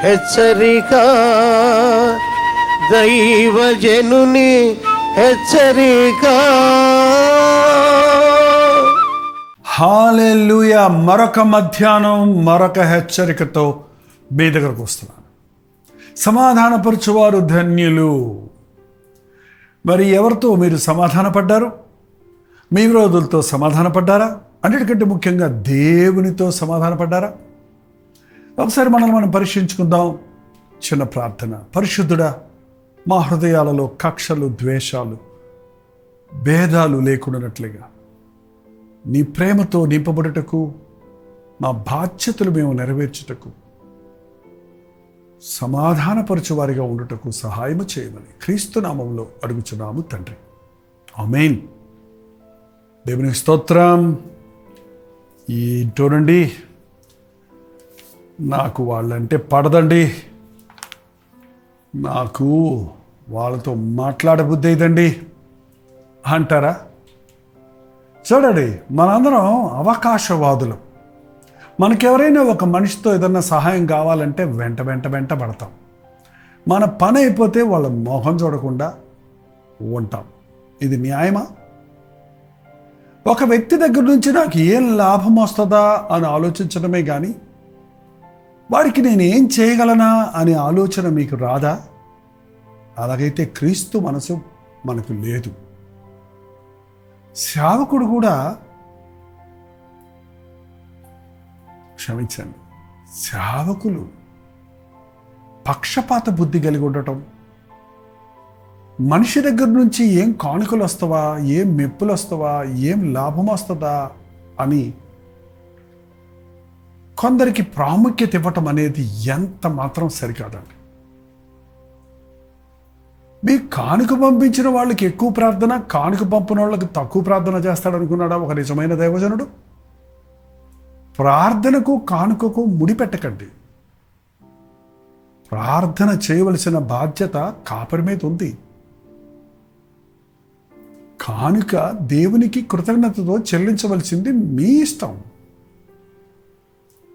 హెచ్చరిక, దైవజనుని హెచ్చరిక. హల్లెలూయా. మరొక మధ్యాహ్నం మరొక హెచ్చరికతో మీ దగ్గరకు వస్తున్నాను. సమాధానపరచువారు ధన్యులు. మరి ఎవరితో మీరు సమాధానపడ్డారు? మీ విరోధులతో సమాధానపడ్డారా? అన్నిటికంటే ముఖ్యంగా దేవునితో సమాధానపడ్డారా? ఒకసారి మనం పరీక్షించుకుందాం. చిన్న ప్రార్థన. పరిశుద్ధుడా, మా హృదయాలలో కక్షలు, ద్వేషాలు, భేదాలు లేకుండానట్లుగా నీ ప్రేమతో నింపబడుటకు, మా బాధ్యతలు మేము నెరవేర్చుటకు, సమాధానపరచు వారిగా ఉండుటకు సహాయము చేయమని క్రీస్తు నామములో అడుగుచున్నాము తండ్రి. ఆమేన్. దేవునికి స్తోత్రం. ఈ ఇంట్లో నుండి నాకు వాళ్ళంటే పడదండి, నాకు వాళ్ళతో మాట్లాడబుద్ధి అయిందండి అంటారా? చూడండి, మనందరం అవకాశవాదులం. మనకెవరైనా ఒక మనిషితో ఏదన్నా సహాయం కావాలంటే వెంట పడతాం. మన పని అయిపోతే వాళ్ళ మొహం చూడకుండా ఉంటాం. ఇది న్యాయమా? ఒక వ్యక్తి దగ్గర నుంచి నాకు ఏం లాభం వస్తుందా అని ఆలోచించడమే కానీ వారికి నేను ఏం చేయగలనా అనే ఆలోచన మీకు రాదా? అలాగైతే క్రీస్తు మనసు మనకు లేదు. సేవకుడు కూడా, క్షమించండి, సేవకులు పక్షపాత బుద్ధి కలిగి ఉండటం, మనిషి దగ్గర నుంచి ఏం కానుకలు వస్తావా, ఏం మెప్పులు వస్తావా, ఏం లాభం వస్తుందా అని కొందరికి ప్రాముఖ్యత ఇవ్వటం అనేది ఎంత మాత్రం సరికాదండి. మీ కానుక పంపించిన వాళ్ళకి ఎక్కువ ప్రార్థన, కానుక పంపిన వాళ్ళకి తక్కువ ప్రార్థన చేస్తాడనుకున్నాడా ఒక నిజమైన దైవజనుడు? ప్రార్థనకు కానుకకు ముడిపెట్టకండి. ప్రార్థన చేయవలసిన బాధ్యత కాపరి మీద ఉంది. కానుక దేవునికి కృతజ్ఞతతో చెల్లించవలసింది మీ ఇష్టం.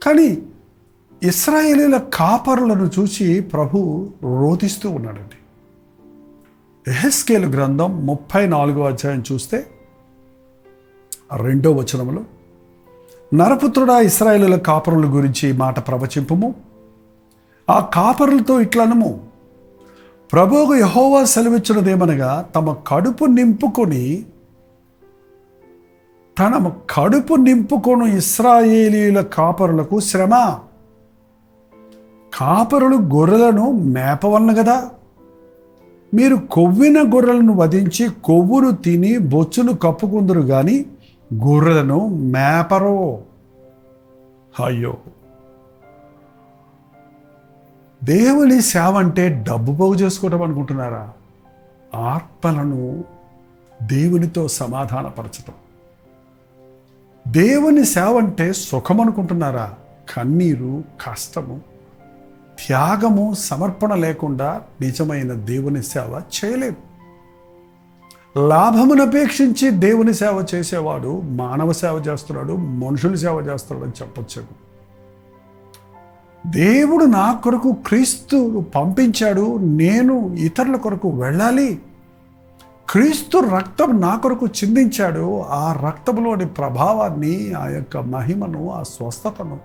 కానీ ఇశ్రాయేలీల కాపరులను చూసి ప్రభు రోధిస్తూ ఉన్నాడండి. యెహెజ్కేలు గ్రంథం 34వ అధ్యాయం చూస్తే 2వ వచనంలో, నరపుత్రుడా, ఇశ్రాయేలీల కాపరుల గురించి మాట ప్రవచింపుము. ఆ కాపరులతో ఇట్లనము, ప్రభువు యెహోవా సెలవిచ్చినదేమనగా, తమ కడుపు నింపుకొను ఇశ్రాయేలీల కాపరులకు శ్రమ. కాపరులు గొర్రెలను మేపవలన కదా. మీరు కొవ్విన గొర్రెలను వధించి కొవ్వును తిని బొచ్చును కప్పుకుందరు గాని గొర్రెలను మేపరో. అయ్యో, దేవుని సేవ అంటే డబ్బు పోగు చేసుకోవటం అనుకుంటున్నారా? ఆత్మలను దేవునితో సమాధానపరచటం. దేవుని సేవ అంటే సుఖం అనుకుంటున్నారా? కన్నీరు, కష్టము, త్యాగము, సమర్పణ లేకుండా నిజమైన దేవుని సేవ చేయలేము. లాభమును అపేక్షించి దేవుని సేవ చేసేవాడు మానవ సేవ చేస్తున్నాడు, మనుషుల సేవ చేస్తున్నాడు అని చెప్పొచ్చు. దేవుడు నా కొరకు క్రీస్తు పంపించాడు, నేను ఇతరుల కొరకు వెళ్ళాలి. క్రీస్తు రక్తం నా కొరకు చిందించాడు, ఆ రక్తంలోని ప్రభావాన్ని, ఆ యొక్క మహిమను, ఆ స్వస్థతను,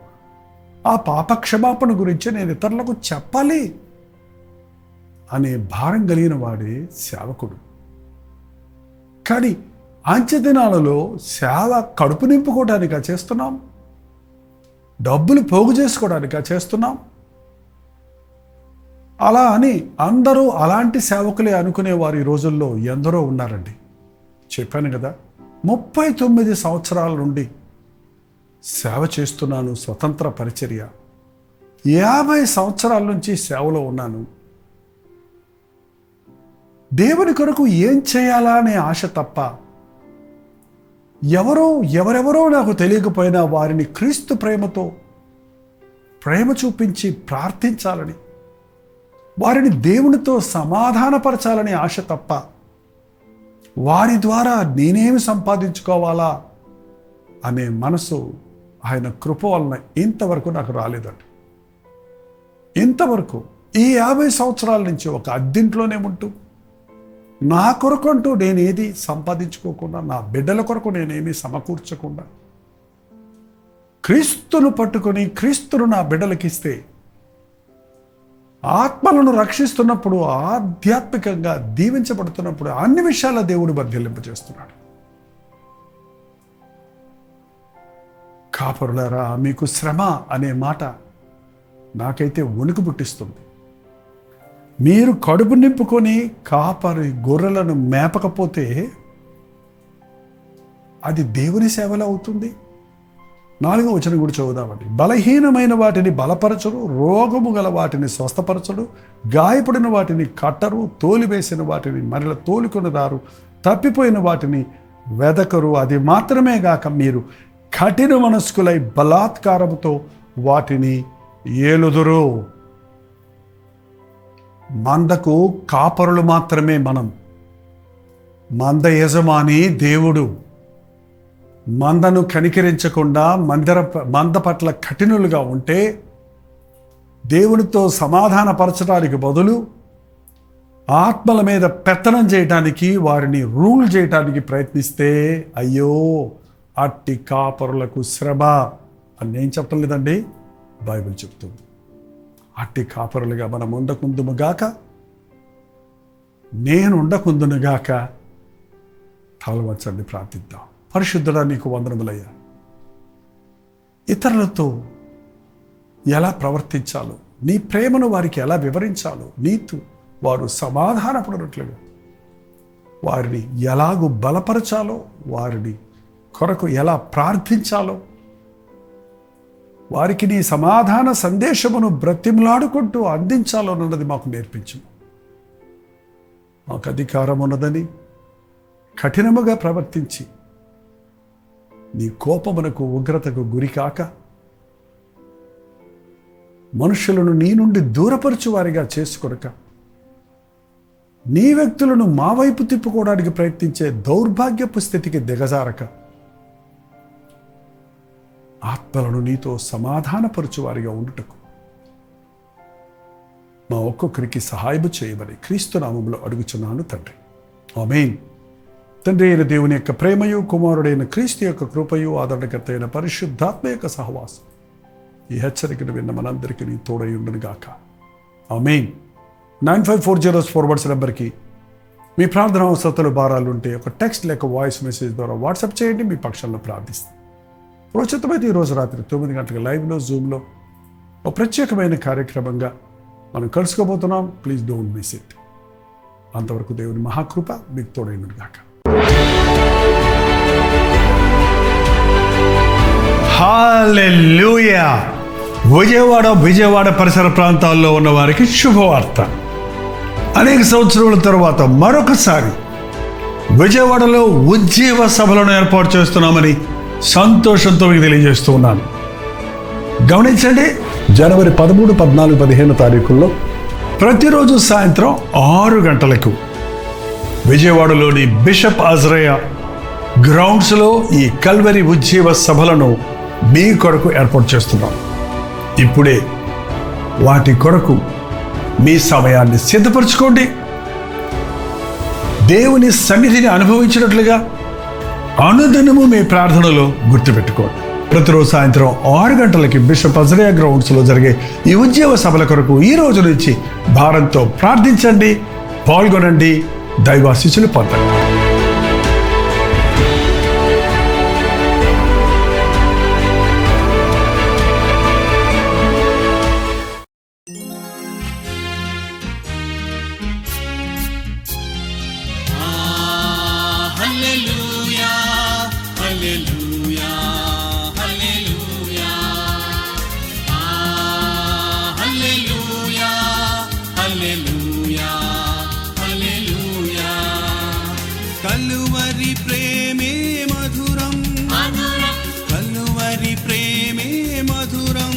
ఆ పాపక్షమాపణ గురించి నేను ఇతరులకు చెప్పాలి అనే భారం కలిగిన వాడే సేవకుడు. కానీ అంచె దినాలలో సేవ కడుపు నింపుకోవడానికా చేస్తున్నాం? డబ్బులు పోగు చేసుకోవడానికా చేస్తున్నాం? అలా అని అందరూ అలాంటి సేవకులే అనుకునేవారు ఈ రోజుల్లో ఎందరో ఉన్నారండి. చెప్పాను కదా, 39 సంవత్సరాల నుండి సేవ చేస్తున్నాను, స్వతంత్ర పరిచర్య. 50 సంవత్సరాల నుంచి సేవలో ఉన్నాను. దేవుని కొరకు ఏం చేయాలా అనే ఆశ తప్ప ఎవరెవరో నాకు తెలియకపోయినా వారిని క్రీస్తు ప్రేమ చూపించి ప్రార్థించాలని, వారిని దేవునితో సమాధానపరచాలని ఆశ తప్ప వారి ద్వారా నేనేమి సంపాదించుకోవాలా అనే మనసు ఆయన కృప వలన ఇంతవరకు నాకు రాలేదండి. ఇంత ఇంతవరకు ఈ 50 సంవత్సరాల నుంచి ఒక అద్దెంట్లోనే ఉంటూ నా కొరకు అంటూ నేనేది సంపాదించుకోకుండా, నా బిడ్డల కొరకు నేనేమీ సమకూర్చకుండా క్రీస్తును పట్టుకొని క్రీస్తును నా బిడ్డలకిస్తే ఆత్మలను రక్షిస్తున్నప్పుడు, ఆధ్యాత్మికంగా దీవించబడుతున్నప్పుడు అన్ని విషయాల దేవుడు వర్ధిల్లింపజేస్తున్నాడు. కాపరులారా, మీకు శ్రమ అనే మాట నాకైతే వణుకు పుట్టిస్తుంది. మీరు కడుపు నింపుకొని కాపరి గొర్రెలను మేపకపోతే అది దేవుని సేవలో అవుతుంది. 4వ వచనం కూడా చదువుదామండి. బలహీనమైన వాటిని బలపరచరు, రోగము గల వాటిని స్వస్థపరచడు, గాయపడిన వాటిని కట్టరు, తోలివేసిన వాటిని మరల తోలుకొనిదారు, తప్పిపోయిన వాటిని వెదకరు. అది మాత్రమే గాక మీరు కఠిన మనస్కులై బలాత్కారముతో వాటిని ఏలుదురు. మందకు కాపరులు మాత్రమే మనం. మంద యజమాని దేవుడు. మందను కనికరించకుండా మంద పట్ల కఠినులుగా ఉంటే, దేవునితో సమాధానపరచడానికి బదులు ఆత్మల మీద పెత్తనం చేయటానికి, వారిని రూల్ చేయటానికి ప్రయత్నిస్తే అయ్యో అట్టి కాపరులకు శ్రమ అని నేను చెప్పడం లేదండి, బైబిల్ చెప్తుంది. అట్టి కాపరులుగా మనం ఉండకుందుముగాక, నేను ఉండకుందునుగాక. తలవచ్చండి, ప్రార్థిద్దాం. పరిశుద్ధుడా, నీకు వందనములయ్యా. ఇతరులతో ఎలా ప్రవర్తించాలో, నీ ప్రేమను వారికి ఎలా వివరించాలో, నీతో వారు సమాధానపడినట్లుగా వారిని ఎలాగూ బలపరచాలో, వారిని కొరకు ఎలా ప్రార్థించాలో, వారికి నీ సమాధాన సందేశమును బ్రతిమలాడుకుంటూ అందించాలో అన్నది మాకు నేర్పించు. మాకు అధికారం ఉన్నదని కఠినముగా ప్రవర్తించి నీ కోపమునకు, ఉగ్రతకు గురికాక మనుషులను నీ నుండి దూరపరచు వారిగా చేసుకొనక, నీ వ్యక్తులను మా వైపు తిప్పుకోవడానికి ప్రయత్నించే దౌర్భాగ్యపు స్థితికి దిగజారక, ఆత్మలను నీతో సమాధానపరచు వారిగా ఉండుటకు మా ఒక్కొక్కరికి సహాయము చేయమని క్రీస్తు నామములో అడుగుచున్నాను తండ్రి. ఆమేన్. తండ్రి అయిన దేవుని యొక్క ప్రేమయు, కుమారుడైన క్రీస్తు యొక్క కృపయు, ఆదరణకర్త అయిన పరిశుద్ధాత్మ యొక్క సహవాసం ఈ హెచ్చరికను విన్న మనందరికీ నీ తోడై ఉండును గాక. ఆమేన్. 9540 నెంబర్కి మీ ప్రార్థన అవసరతలు, భారాలు ఉంటే ఒక టెక్స్ట్ లేక వాయిస్ మెసేజ్ ద్వారా వాట్సాప్ చేయండి. మీ పక్షంలో ప్రార్థిస్తాం. ప్రోచితమైతే ఈరోజు రాత్రి 9 గంటలకు లైవ్లో, జూమ్లో ఒక ప్రత్యేకమైన కార్యక్రమంగా మనం కలుసుకోబోతున్నాం. Please don't miss it. అంతవరకు దేవుని మహాకృప మీకు తోడైనను గాక. హల్లెలూయా. విజయవాడ పరిసర ప్రాంతాల్లో ఉన్న వారికి శుభవార్త. అనేక సంవత్సరాల తర్వాత మరొకసారి విజయవాడలో ఉజ్జీవ సభలను ఏర్పాటు చేస్తున్నామని సంతోషంతో మీకు తెలియజేస్తూ ఉన్నాను. గమనించండి, జనవరి 13, 14, 15 తారీఖుల్లో ప్రతిరోజు సాయంత్రం 6 గంటలకు విజయవాడలోని బిషప్ అజ్రయ గ్రౌండ్స్లో ఈ కల్వరి ఉజ్జీవ సభలను మీ కొరకు ఏర్పాటు చేస్తున్నాం. ఇప్పుడే వాటి కొరకు మీ సమయాన్ని సిద్ధపరచుకోండి. దేవుని సన్నిధిని అనుభవించినట్లుగా అనుదినము మీ ప్రార్థనలో గుర్తుపెట్టుకోండి. ప్రతిరోజు సాయంత్రం 6 గంటలకి బిషప్ అజ్రయ గ్రౌండ్స్లో జరిగే ఈ ఉద్యోగ సభల కొరకు ఈ రోజు నుంచి భారంతో ప్రార్థించండి, పాల్గొనండి, దైవాశీస్సులు పొందండి. కలువరి ప్రేమే మధురం, కలువరి ప్రేమే మధురం,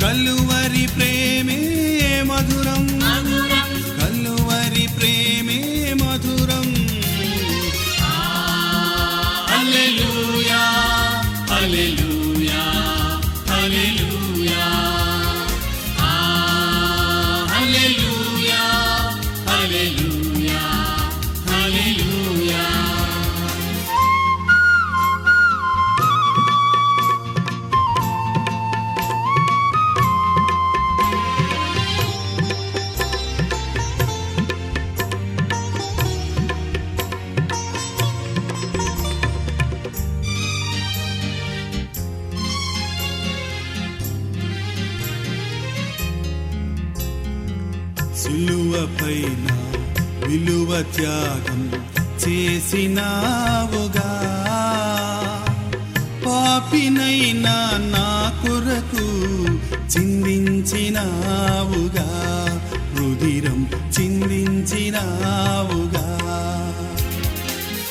కలువరి ప్రేమే మధురం, కలువరి ప్రేమే మధురం. హల్లెలూయా, హల్లెలూయా, హల్లెలూయా. హల్లెలూయా. సిలువపైన విలువ త్యాగం చేసినావుగా, పాపినైనా నా కొరకు చిందించినావుగా, రుధిరం చిందించినావుగా.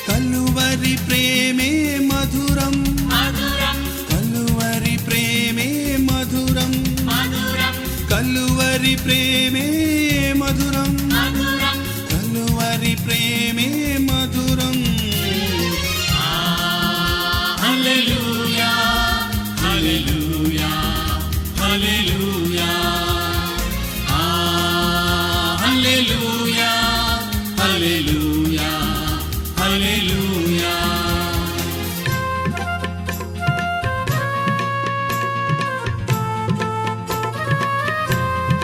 కలువరి ప్రేమే మధురం, కలువరి ప్రేమే మధురం, కలువరి ప్రేమే మధురం, కలువరి ప్రేమే